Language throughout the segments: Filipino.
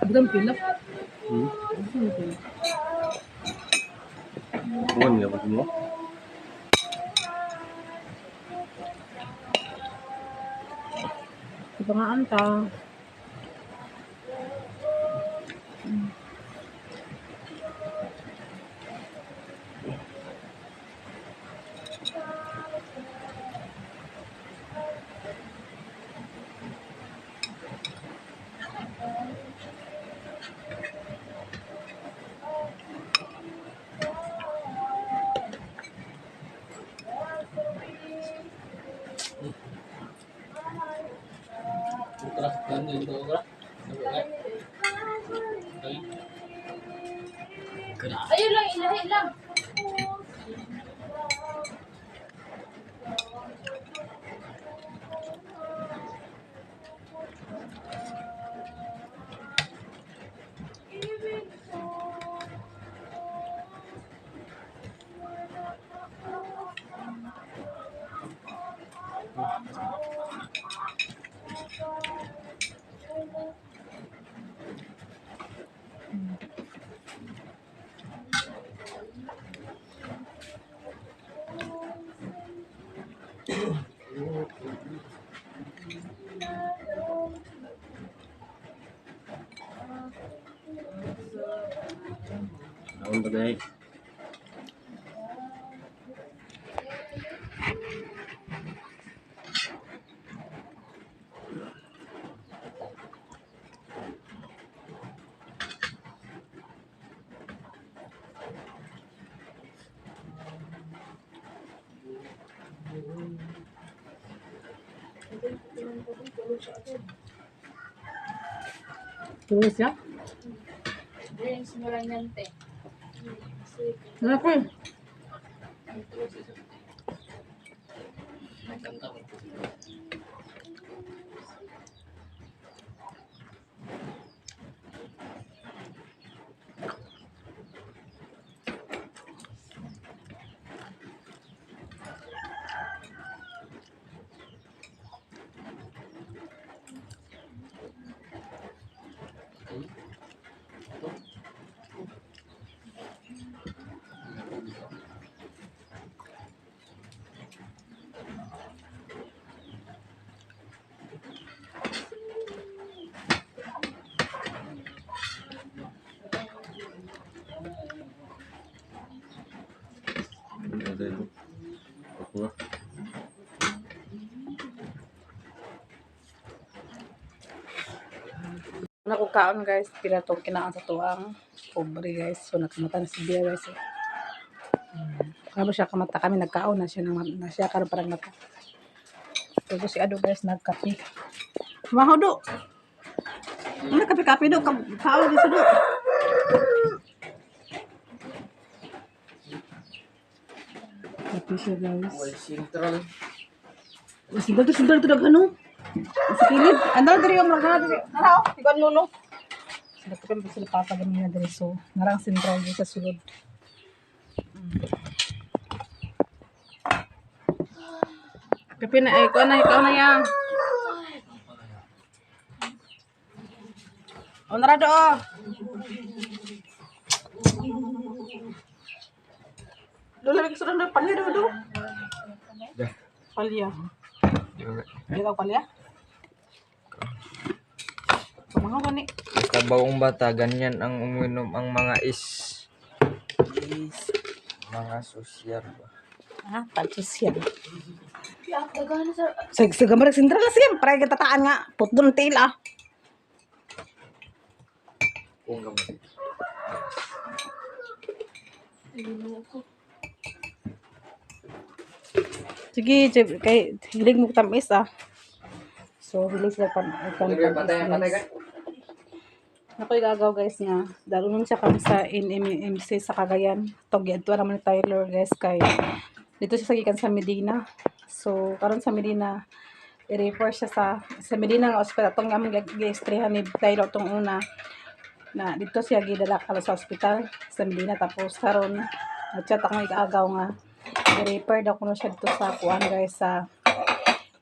Abdam pilak. Bukan nggak apa semua. Ipangaan ta. Ayun lang, ilahi lang. Naon ba dai? Tulog siya? Ayun, simulan yan, te. Nako. Ada itu. Apa? Nako kaon guys, pila tong kinaan sa tuang pobre guys. So nakamata na si Bia guys. Kamo siya kamata kami nagkaon na siya na siya karon parang mata. So si Ado guys nagkape. Mahodo. Ano kape-kape do kaon di sudo. Kape siya guys. Sentral. Sindal to ano? Sa kilid. Andal diri yung mga diri. Naraw, ikaw nuno. Sila ko pa sila papa ganyan diri so narang sentral sa sulod. Kape na ikaw na yang. O narado oh. Dulu lagi sudah ada palya do. Dah. Palya. Ikaw palya? Mga gani. Sa bawang bata, ganyan ang uminom ang mga mga sosyal ba? Ah, pansosyal. Ya, daghan sa... Sa gambar sentral na siya. Para kita taan nga. Putdon tila. Kung gamay. Sige, kay hilig mo tamis ah. So, hilig sila tamis. Ako igagaw guys nga. Dalunon siya kami sa NMMC sa Cagayan. Togyan to naman ni Tyler guys kay dito siya sagikan sa Medina. So, karon sa Medina i-refer siya sa Medina nga ospital tong among gi-extrahan ni Tyler tong una na dito siya gidala kala sa ospital sa Medina tapos karon nagchat ako igagaw nga i-refer daw kuno siya dito sa kuan guys sa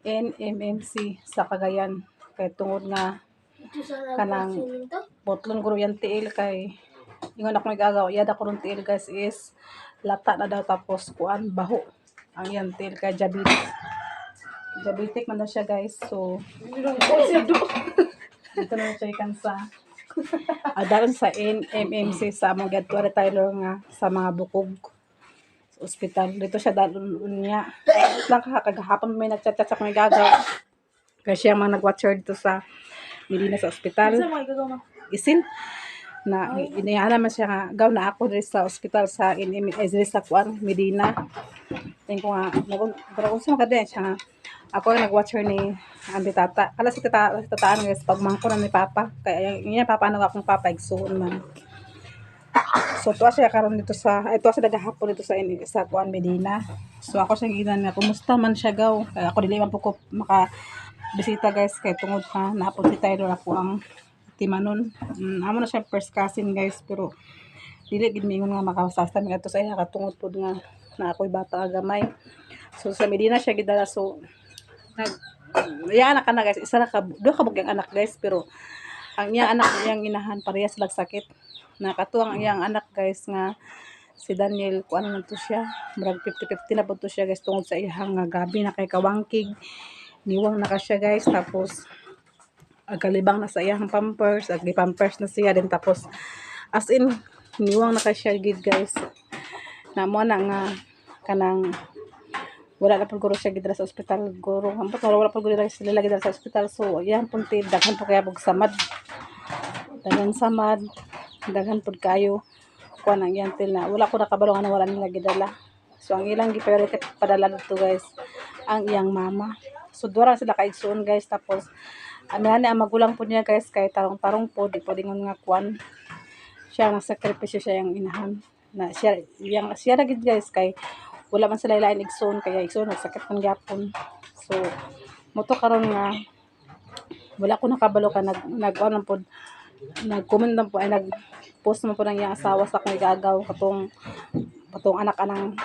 NMMC sa Cagayan kay tungod nga Ito sa kanang nagpasin to? Botlon guro yan tiil kay ingon ako nagagaw yada ko ng tiil guys is lata na daw tapos kuan baho ang yan tiil kay diabetic man na siya guys. So dito na siya ikan sa daron sa NMMC sa among Gadtuari Tyler nga sa mga bukog sa ospital. Dito siya daron niya. Lang kagahapon may nagchat-chat sa mga gagaw. Kasi siya mga nag-watcher dito sa Medina sa ospital. Isin na inihana man siya nga gaw na ako diri sa ospital sa NMMC sa kuan Medina. Tingin ko nga pero kung sa mga siya nga ako ang nag-watcher ni Andi Tata. Kala si tataan guys, pag mangko na ni Papa. Kaya yung Papa, ano akong Papa, igsuon man. So, tuwa siya karon dito tuwa siya nagahapon dito sa Kuan Medina. So, ako siya ginan nga, kumusta man siya gaw. Kaya ako dili man po ko makabisita guys, kay tungod ka, naapon si Tyler ako ang timanon. Amo na siya first cousin guys, pero dili gid mingon nga makasasta mi adto sa iya katungod pod nga na ako'y bata nga gamay. So, sa Medina siya gidala. So, anak na guys, duha ka bugyang anak guys, pero ang iyang anak iyang inahan parehas sila sakit. Nakatuwang ang iyang anak guys nga si Daniel kuan man to siya, murag 50-50 na po to siya guys tungod sa iyang nga gabi na kay kawangkig. Niwang na ka siya guys, tapos agalibang na sa iyang pampers, pampers na siya din tapos as in niwang na ka siya gid guys. Na mo na nga kanang wala na po guro siya gidra sa ospital guro ambot wala po guro sila gidra sa ospital. So yan punti daghan po kaya pag samad daghan po kayo kuan ang yan til na wala ko nakabalo nga wala nila gidala. So ang ilang gi-priority padala dito guys ang iyang mama. So dura sila kay igsoon guys, tapos ani ang magulang po niya guys kay tarong-tarong po di pwedeng nga kuan siya nga sakripisyo siya yung inahan na siya na gid guys kay wala man sila ilain igsoon kaya igsoon nagsakit man gyapon. So moto karon nga wala ko nakabalo ka nag-on pod nag-comment lang po ay nag-post mo po ng iyang asawa sa akong igagaw katong anak anang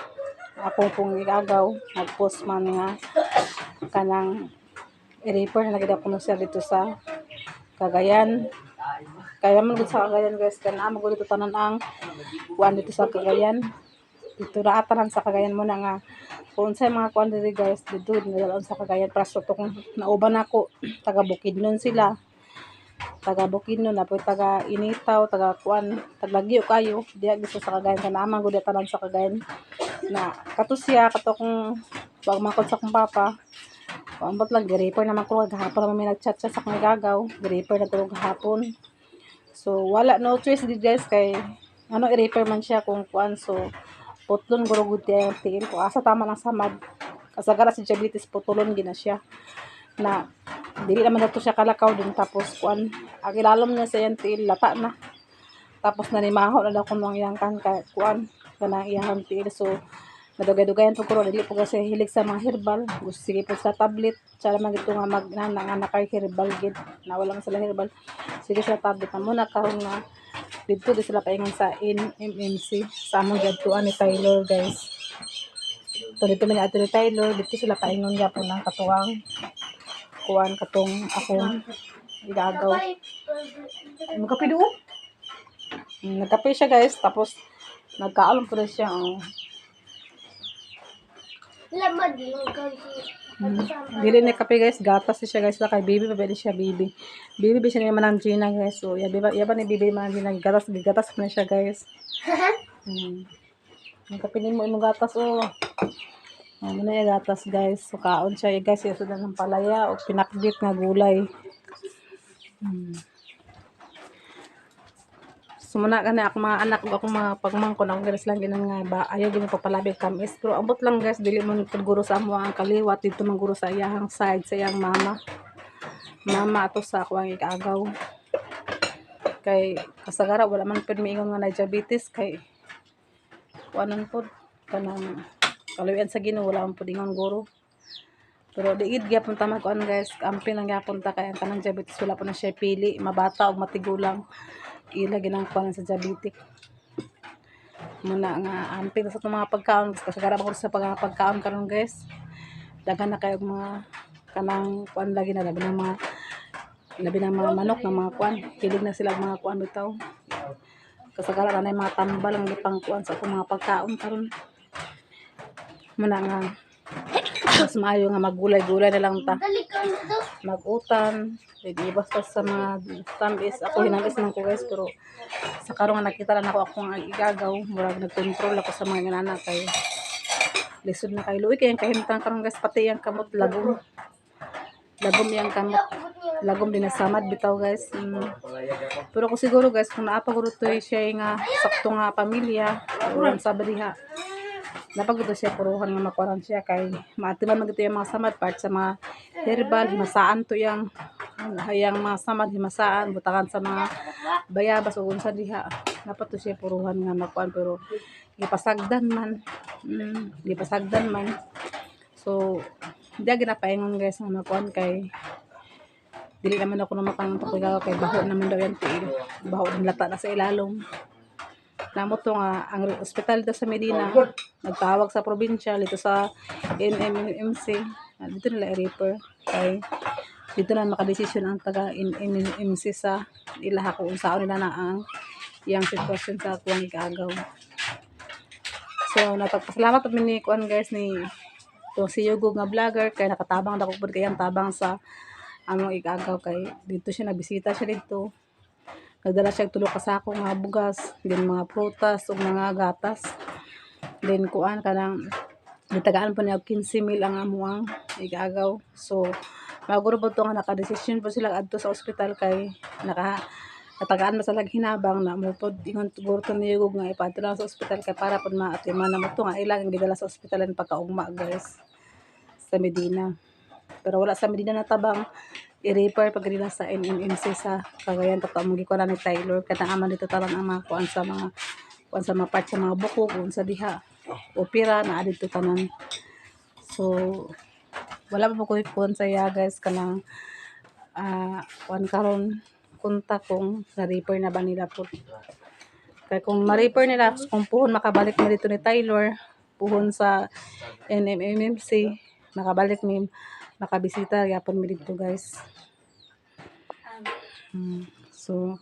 ako pong igagaw nag-post man nga kanang i-refer na nagida ko siya dito sa Cagayan. Kaya man gud sa Cagayan guys kana mo gud dito tanan ang kuan dito sa Cagayan. Dito na atanan sa Cagayan mo na nga kung sa mga kuan diri guys dito nilalaon sa Cagayan para sa kung nauban ako taga Bukidnon sila, taga Bukidnon na po taga Initaw, taga kuan taglagyo kayo diya gusto sa Cagayan kana amang gud tanan sa Cagayan na kato siya kato kung wag makot sa kong papa ambot lang gi-refer naman ko gahapon naman may nag-chat sa akong gagaw gi-refer na tulog gahapon. So wala no choice gid guys kay ano i-refer man siya kung kuan. So putlon guro gud ang tingin ko asa tama lang samad kasagara si diabetes putulon gina siya na dili naman dato siya kalakaw din tapos kuan ang ilalom niya sa iyang tiil lata na tapos nanimaho na daw kuno iyang kan kuan kanang iyang tiil. So nadugay-dugayan po ko dili po kasi hilig sa mga herbal gusto sige po sa tablet siya naman dito nga nakay herbal gid na wala man sila herbal sige sa tablet na muna karon nga dito di sila paingon sa NMMC sa among Gadtuan ni Tyler guys. So dito man ato ni Tyler dito sila paingon gyapon ng katuwang kuan katong akong igagaw. Magkape do. Nagkape siya guys tapos nagkaalom po na siya Lamad yung dili na kape guys, gatas siya guys kay baby pa siya baby siya ni manang Gina guys. So yaba ni baby manang Gina gatas na siya guys. Ang kape mo imong gatas muna yung gatas guys. So kaon siya guys yung sudan ng palaya o pinakbit nga gulay. So muna ka na ako mga anak o ako mga pagmangkon ako guys lang ginan nga ba ayaw gini papalabig kamis pero ambot lang guys dili man guro sa amo ang kaliwat dito man guro sa iyang side sa iyang mama ato sa ako ang ikagaw kay kasagara wala man pud miingon nga na diabetes kay kuanon pod kanang kaluyan sa Ginoo wala man pud ingon guro pero diid gyapon ta magkuan guys kampi lang gyapon ta kay ang kanang diabetes wala pa na siya pili mabata o matigulang ila ginang kuan sa diabetic muna nga amping sa mga pagkaon kasagara ba ko sa pagkaon karon guys daghan na kayo mga kanang kuan lagi na labi ng mga labi ng mga manok ng mga kuan, hilig na sila mga kuan bitaw. Kasagaran na yung mga tambal ang gipang kuan sa akong mga pagkaon karon. Muna nga mas maayo nga maggulay-gulay na lang ta. Dali ka to. Mag-utan, di basta sa mga tamis. Ako hinalis man ko guys, pero sa karon nga nakita lang ako akong igagaw, murag nagkontrol ako sa mga inana kay lisod na kay luoy kay kahimtang karon guys, pati yang kamot lagom. Lagom yang kamot. Lagom din na samad bitaw guys. Pero ko siguro guys kung naapa guro to siya nga sakto nga pamilya, uran sa badiha. Napag ito siya puruhan nga makuaran siya kay maatiman magito yung mga samad part sa mga herbal himasaan to yang hayang mga samad himasaan butakan sa mga bayabas o unsa diha. Dapat to siya puruhan nga makuan pero gipasagdan man. Gipasagdan man. So hindi ginapaingon guys nga makuan kay dili naman ako na makang pakigaw kay baho naman daw yan tiil. Baho din lata na sa ilalom. Namo to nga ang ospital dito sa Medina nagtawag sa probinsya dito sa NMMC dito nila i-refer kay dito na makadesisyon ang taga NMMC sa ilaha kung saan nila na ang iyang sitwasyon sa kuwang ikagaw. So napagpasalamat kami ni kuan guys ni to si Yugo nga vlogger kay nakatabang dako pud kay ang tabang sa among ikagaw kay dito siya nabisita siya dito. Nagdala siya tulo ka sako nga bugas, din mga prutas ug mga gatas. Then kuan kanang gitagaan pa niya 15,000 ang amuang igagaw. So maguro po to nga naka-decision po sila adto sa ospital kay natagaan na sa hinabang na mo pod ingon siguro to niyog nga ipadto sa ospital kay para pod maatiman na mo to nga ilang gidala sa ospital pagkaugma guys sa Medina. Pero wala sa Medina na tabang i-refer pag nila sa NMMC sa Cagayan tato mo gikuan ni Taylor kada aman dito talan ang mga kuan sa mga part sa mga buko kung sa diha opera na adito tanan. So wala pa ko kuan sa iya guys kanang kuan karon kunta kung na-refer na ba nila po. Kaya kung ma-refer nila kung puhon makabalik na dito ni Taylor puhon sa NMMC makabalik ni makabisita yapon mi dito guys. So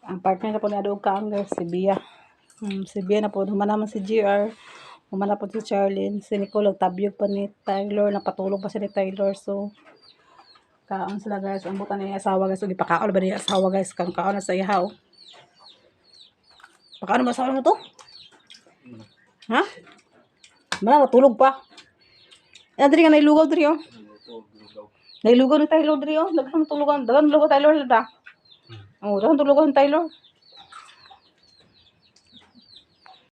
ang partner na po na doon kaang guys si Bia. Si Bia na po human naman si GR, human na po si Charlene, si Nicole tabyog pa ni Taylor, napatulog pa siya ni Taylor. So kaon sila guys, ang butan niya asawa guys, ug ipakaon ba niya asawa guys kang kaon na sa ihaw. Pakaon mo asawa mo to? Ha? Mana natulog pa. Diri nga nailugaw diri oh. Nailugaw ni Taylor diri oh. Daghang tulugan, daghang lugaw Taylor da. Oh, daghang tulugan Taylor.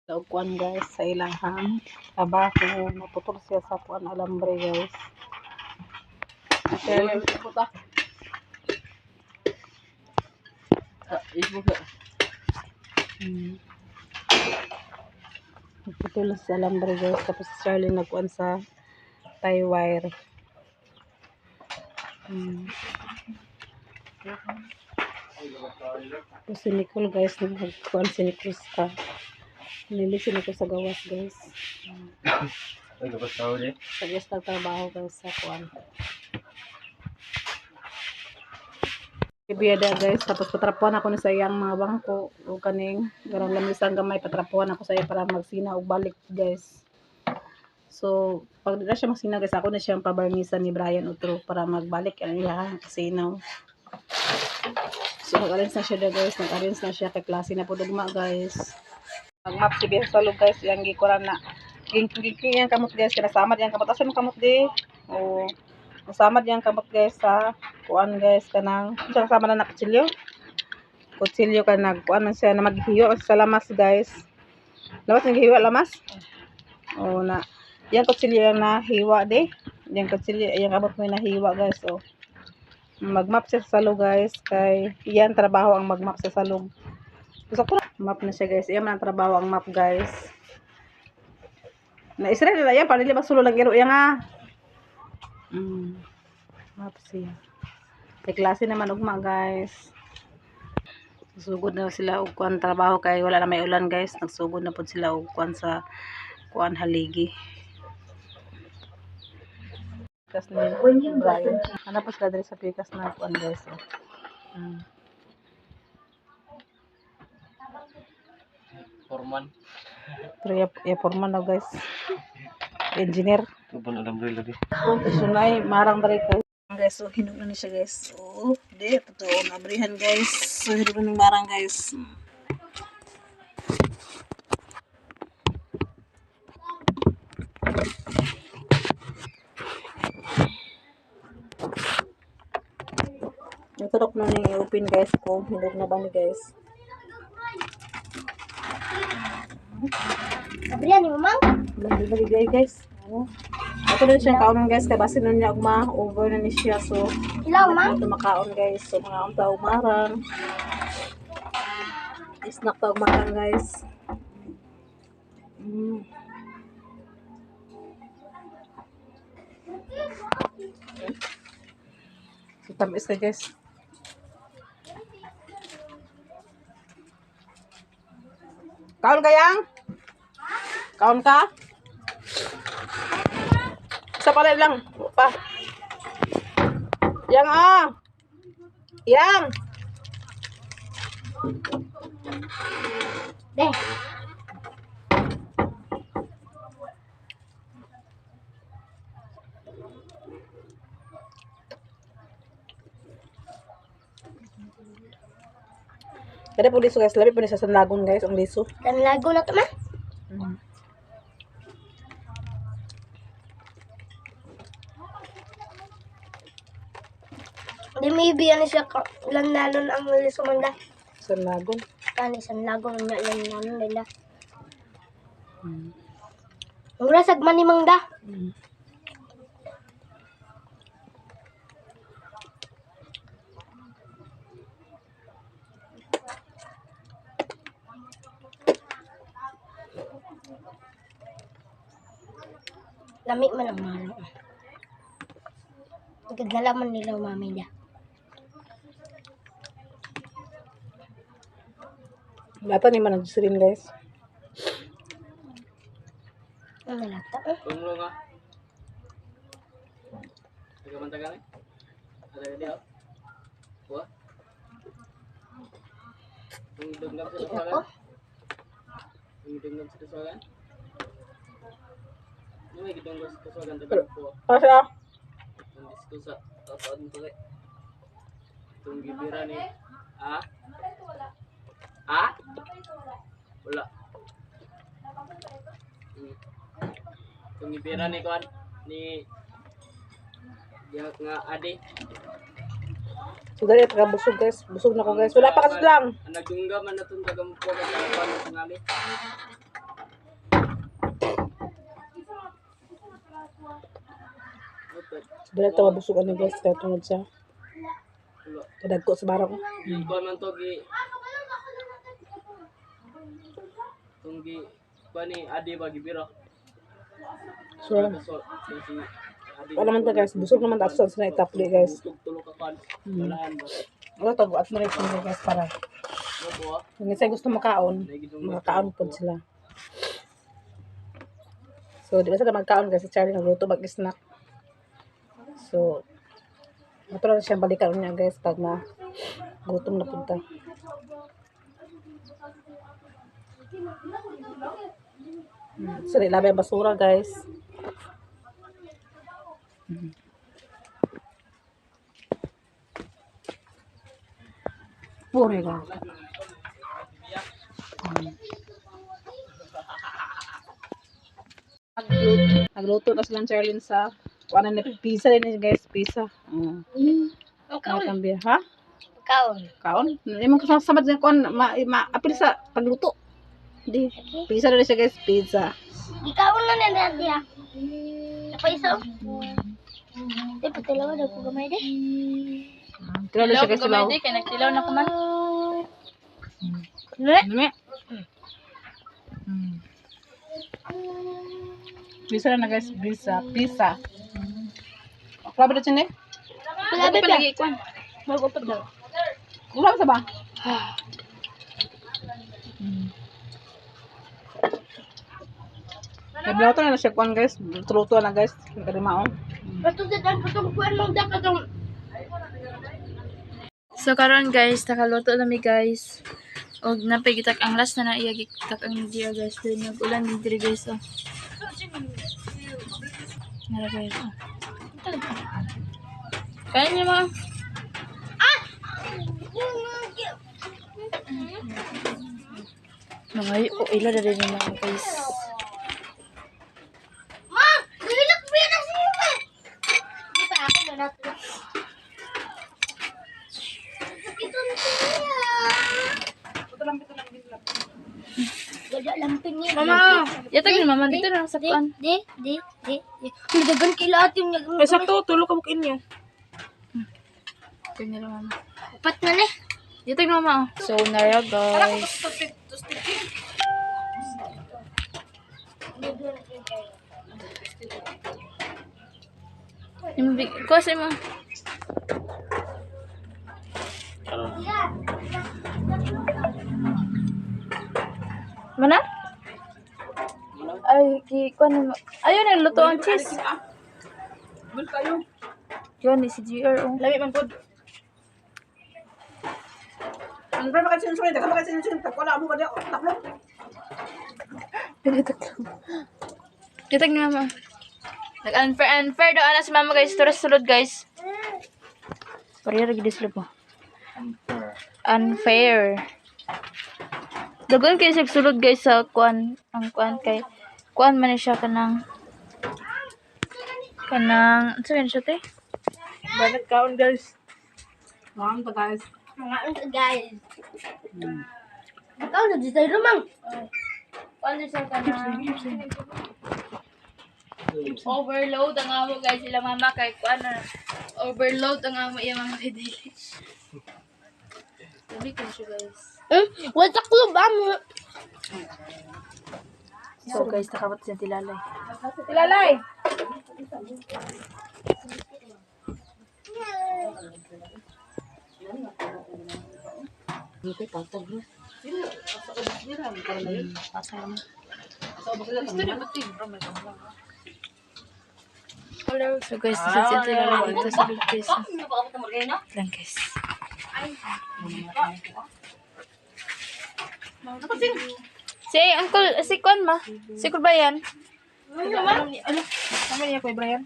Daog kuan guys sa ilahang tabako, naputol siya sa kuan alambre guys. Share ko ta. Naputol sa alambre guys tapos si Charlie nagkuan sa tie wire. Tapos si Nicole guys nagkuan si Nicole sa nilisin ako sa gawas guys. Ay, dapat tao din. Sa guys nagtrabaho guys sa kuan. Ibiyada guys tapos patrapuan ako ni sa iyang mga bangko o kaning garang lamisang gamay patrapuan ako sa iya para magsina og balik guys. So pag dila siya magsina guys ako na siyang pabarnisan ni Brian Utro para magbalik ang iyang kasino. So nag-arrange na siya guys, nag-arrange na siya kay klase na po dugma guys. Mag-map si Bias Salog guys, yang gikuran na. King yang kamot guys, kinasamad yang kamot. Asa mo kamot di? O, nasamad yang kamot guys sa kuan guys, kanang, siya kasama na kutsilyo. Kutsilyo ka kuan man siya na maghiyo sa lamas guys. Lamas naghiwa lamas? O na, yang kutsilyo yung nahiwa di. Yang kutsilyo, yung kamot mo yung nahiwa guys. O, mag-map siya sa salog guys, kay iyan trabaho ang mag-map sa salog. Gusto ko map na siya guys. Iyan man ang trabaho ang map guys. Na Israel na yan. Panili magsulo lang iro yan nga. Map siya. May klase naman ugma guys. Sugod na sila og kuan trabaho kay wala na may ulan guys. Nagsugod na pod sila og kuan sa kuan haligi. pikas ni Brian. Ano pa sila diri sa pikas na kuan guys. Forman. Pero forman na guys. Engineer. Upon alam rin lagi. Sunay, marang dari guys. So, hinog na ni siya guys. So, di, totoo. Nabrihan guys. So, hinog na ni marang guys. Naturok na ni open guys kung hinog na ba ni guys. Sabrihan ni Mamang. Lagi guys. Ano? Ito na siyang kaunan guys. Kaya basi nun niya over na ni siya. So, Ilaw, Mang. ito makaon guys. So, mga unta umarang. Snack ta umarang guys. So, tamis ka guys. Kaon ka yang? Kaon ka? Isa pala lang. Pa. Yang ah. Yang. Deh. Kada po liso guys. Labi po ni sa sanlagon guys. Ang liso. Dan lagu na to, Ma. Di maybe ano siya lanlalon ang lisumanda. Sanlagon. Kani san lago nga lanlalon nila. Ang rasag man ni Mangda. Lami man ang maro. Nagdalaman nila mami niya. Lata ni man nagsirin guys. Ang nalata. Tunglo nga. Taga-mantaga ni. Ada dia. Wah. Tungdong sa Ako. soalan. Tungdong sa soalan. May gidong sa soalan taga po. Asa? Ang sa tataan to kay. Tung gibira ni. Ah? Ah? Wala. Tung gibira ni kuan ni dia nga ade. So dali taga busog guys. Busog na ko guys. Wala pa kasi lang. Ang nagdungga man natun taga mo ko sa kuan tingali. Dali taga busog ani guys. Kaya tungod sa kadagko sa barang. Kuan man to gi tunggi kuan ni ade ba gibira. So, wala man ta guys. Busog naman ta sa na itapli guys. Tulo ka kan. Walaan ba? Wala tago at na rin guys para. Mo po. Kung isa gusto makaon, makakaon po sila. So, di ba sila magkaon guys? Si Charlie nagluto mag-snack. So, natural siya balikan niya guys pag gutom na punta. So, ilabi ang basura guys. Puri guys. Nagluto na silang Charlene sa ano na pizza din guys, pizza. Ang Ano kaon. tambia, ha? Kaon. Kaon? Hindi mo kasasabad sa kuan apil sa pagluto. Di, pizza na rin siya guys, pizza. Ikaon na na dia. Apa iso? Di patilaw na ko gamay de. Tira na siya guys sila. Kaya nagtilaw na ko man. Dami. Pizza na guys, pizza. Klabe na siya Labi pa lagi ko. Bago pa daw. Klabe sa ba? Nagluto na siya kuan guys. Luto na guys. Kalimaon. Patututan ko itong kuwan mong dapat itong... So karon guys, nakaluto na mi guys. Og napigitak ang last na naiyagitak ang dia guys. Dili nag-ulan din diri guys. Oh. Nara guys. Oh. Kaya niyo mga ila na rin yung mga guys. Ma! Nilak mo yan na siya! Di ba ako manatulog? Ito na siya! Wala lampin niya. Mama! Yatag ni mama dito na sa kuan. Di. Nadagan kila atin niya. Ay, sakto, tulog ka bukin niyo. Tingnan nila mama. Upat na ni. Yatag ni mama. Oh. So nara guys. Yung kasi mo. Mana? Ay, kuan mo. Ayun ang luto ang cheese. Bul kayo. Yun, ni si GR. Oh. Lami man pod. Ang brama kasi sinunod, daga ba kasi sinunod, wala mo ba diya, taklo. Yatag ni mama. Nag-unfair daw ana si mama guys. Turas sulod guys. Pariya lagi dislo po. Unfair. Dagan kayo sa sulod guys sa kuan. Ang kuan kay kuan man siya kanang ano siya te? Bakit kaon guys? Mga ta guys. Mga guys. Ikaw na dito rumang. Kuan siya kanang overload ang amo guys sila mama kay kuan na overload ang amo iya mama kay daily. Dili ko siya guys. Wala taklo ba mo? So guys, nakawat siya tilalay. Tilalay! So guys, nasa siya tilalay dito sa guys. Lang guys. Si Uncle, si Kwan ma. Si Kurbayan. Ano niya kay Brian?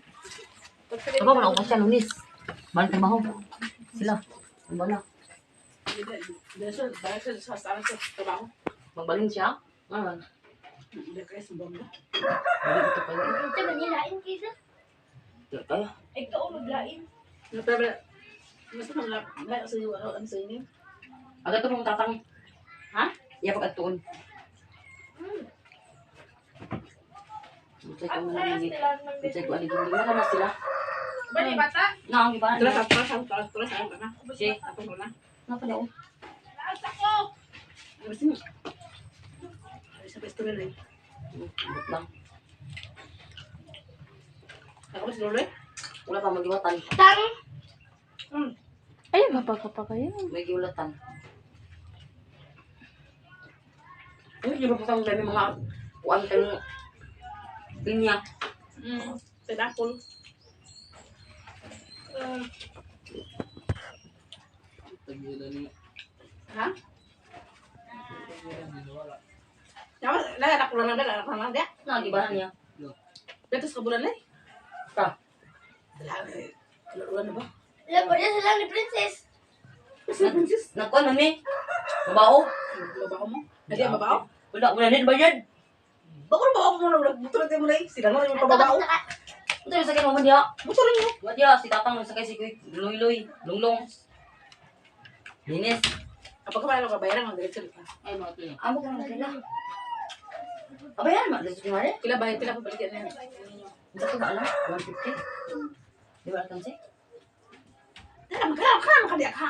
Ako wala ko siya lunis. Balik na baho. Sila. Ang bala. Dahil sa sa trabaho. Magbalin siya. Ngayon. Hindi kaya sa bomba. Balik ito pala. Ito ba nilain kisa? Kaya. Ikaw maglain. No pero mas na sa iyo ano sa inyo? Agad ito mong tatang. Ha? Iya pag atuon. Bucay ko na nangingit. Bucay ko aliging lima na sila. Bani bata. Nga, ang iba Terus na. terus ano na? Si. Ako muna. Nga pala oh. Ano sino? Sa pwesto rin. Abot lang. Ako ba si Lolo? Wala pa magiwatan. Tang. Ayun, kapag kayo. May giulatan. Hindi ba pasang dami mga Kuan kang linya. pedakol. Ha? Yawa, anak ko lang dia. Nga, gibahan niya. Betos ka bulan Ka. Ulan na ba? Lapo niya sila ni Princess. Princess. Nagkuan na mi. Mabaho. Babaw mo? Hindi ang babaw? Wala din ba yan? Bako na babaw mo na buto mo na sila na yung pababaw. Ito yung sakit mo diya. Buto rin mo. Wala diya, si tatang sakay si Kuy. Luy-luy. Lunglong. Linis. Kapag kumain ka bayaran ang diretso ka. Ay, mga ito. Amo ka naman sila. Abayan, ma. Dito yung mali. Pila bayad pila ko balikan na. Ito ko ba alam? 150. Di ba alam si? Ka dia ka.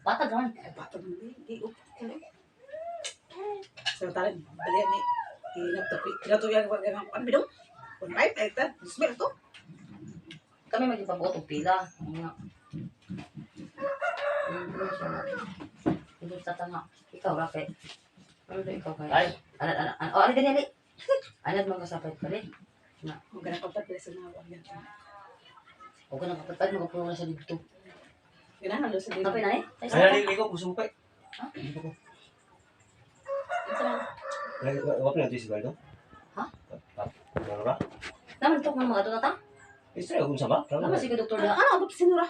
Patag naman. Ay bato mo di okay. Sa talan balian ni hinap tapi. Kila to yang ano bidong? 1.5 eta. Dismel to. Kami magipabot og pila. Nga. Hindi tatanga. Ikaw, Rafe. Ano na ikaw kaya? Ay, anak. Oh, ali dali. Anad mga kasapit pa rin. Na. Kung ganang kontak pila sa nawa yan. Huwag ka nang kapatid, magpulo na sa dito. Ganahan lo sa dito. Kapay na eh? Tayo Ay, sa nalili ko, busumpa eh. Wapin natin si Baldo? Ha? Ano ba? Naman ito mga ito na ta? Istra, kung sama? Naman si doktor dia. Ano ba sinura?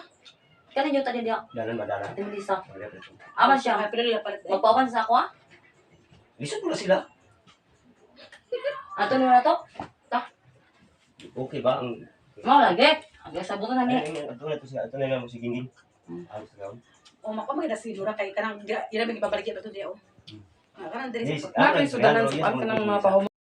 Kanin yung tadi dia. Dalan, madala. Ate Melissa. Wala pa ito. Aman siya. Pero nila palit. Magpawan sa ako ah. Lisod mo na sila. Ato na to. Okay ba? Ang... Mau lagi. Ang sabot na ni. Ito na lang si Gingin. Ano sa gawin? O mako magda sinura kay kanang ira big babalik ito diya o. Kanang diri Yes, sa. sudanan sa kanang mga